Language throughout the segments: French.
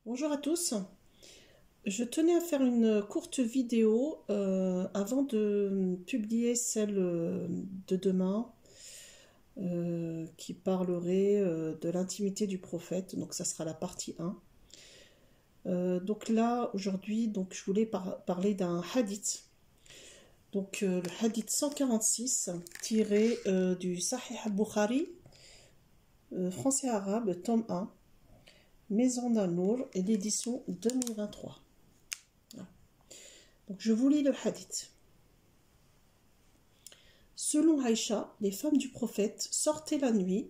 Bonjour à tous, je tenais à faire une courte vidéo avant de publier celle de demain qui parlerait de l'intimité du prophète, donc ça sera la partie 1. Donc là aujourd'hui je voulais parler d'un hadith, donc le hadith 146 tiré du Sahih al-Bukhari, français-arabe, tome 1. Maison d'Anour et l'édition 2023. Voilà. Donc je vous lis le hadith. Selon Aïcha, les femmes du prophète sortaient la nuit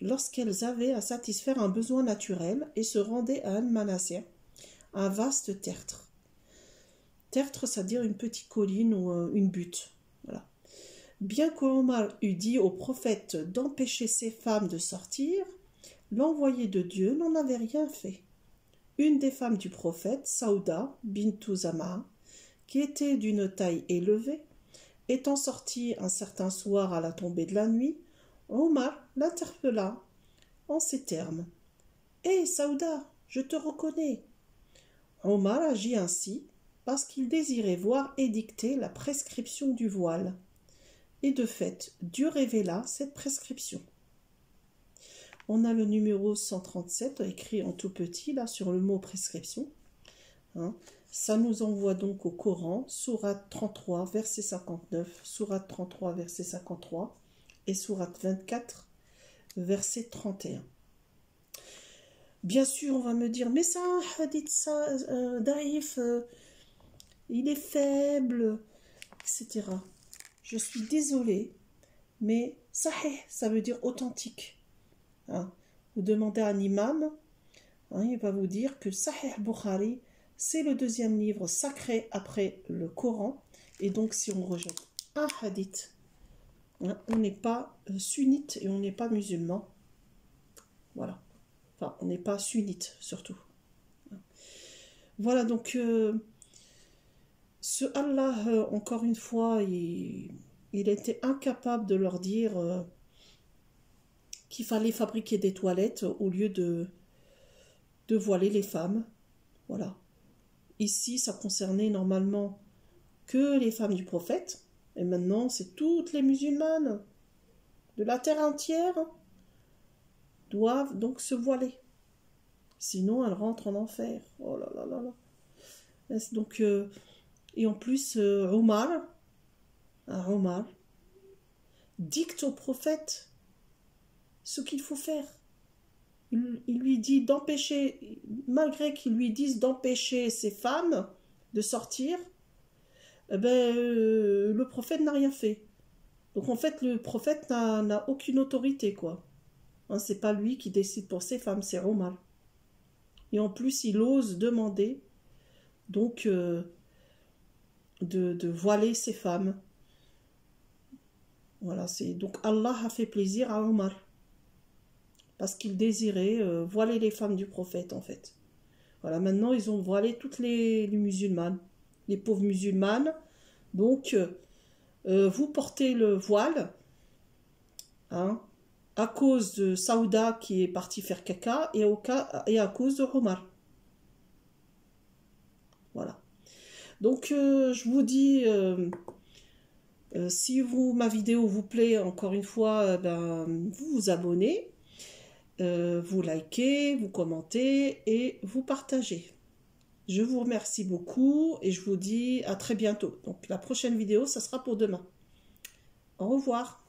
lorsqu'elles avaient à satisfaire un besoin naturel et se rendaient à Al-Manassir, un vaste tertre. Tertre, c'est-à-dire une petite colline ou une butte. Voilà. Bien qu'Omar eût dit au prophète d'empêcher ces femmes de sortir, l'envoyé de Dieu n'en avait rien fait. Une des femmes du prophète, Saouda bintu Zama, qui était d'une taille élevée, étant sortie un certain soir à la tombée de la nuit, Omar l'interpella en ces termes. « Hé, Saouda, je te reconnais !» Omar agit ainsi parce qu'il désirait voir édicter la prescription du voile. Et de fait, Dieu révéla cette prescription. On a le numéro 137 écrit en tout petit là sur le mot prescription. Ça nous envoie donc au Coran, sourate 33 verset 59, sourate 33 verset 53 et sourate 24 verset 31. Bien sûr on va me dire mais ça un hadith daïf, il est faible, etc. Je suis désolée, mais sahih ça veut dire authentique. Vous demandez à un imam, il va vous dire que Sahih Bukhari, c'est le deuxième livre sacré après le Coran, et donc si on rejette un hadith, on n'est pas sunnite et on n'est pas musulman. Voilà. Enfin, on n'est pas sunnite surtout. Voilà, donc ce Allah, encore une fois, il était incapable de leur dire qu'il fallait fabriquer des toilettes au lieu de voiler les femmes. Voilà. Ici, ça concernait normalement que les femmes du prophète. Et maintenant, c'est toutes les musulmanes de la terre entière doivent donc se voiler. Sinon, elles rentrent en enfer. Oh là là là là. Donc, et en plus, Omar dicte au prophète ce qu'il faut faire. Il lui dit d'empêcher, malgré qu'ils lui disent d'empêcher ces femmes de sortir, le prophète n'a rien fait. Donc en fait, le prophète n'a aucune autorité, quoi. C'est pas lui qui décide pour ces femmes, c'est Omar. Et en plus, il ose demander donc de voiler ces femmes. Voilà, donc Allah a fait plaisir à Omar. Parce qu'ils désiraient voiler les femmes du prophète, en fait. Voilà, maintenant, ils ont voilé toutes les musulmanes, les pauvres musulmanes. Donc, vous portez le voile, à cause de Saouda qui est partie faire caca, et à cause de Omar. Voilà. Donc, je vous dis, si ma vidéo vous plaît, encore une fois, vous vous abonnez. Vous likez, vous commentez et vous partagez. Je vous remercie beaucoup et je vous dis à très bientôt. Donc la prochaine vidéo, ça sera pour demain. Au revoir.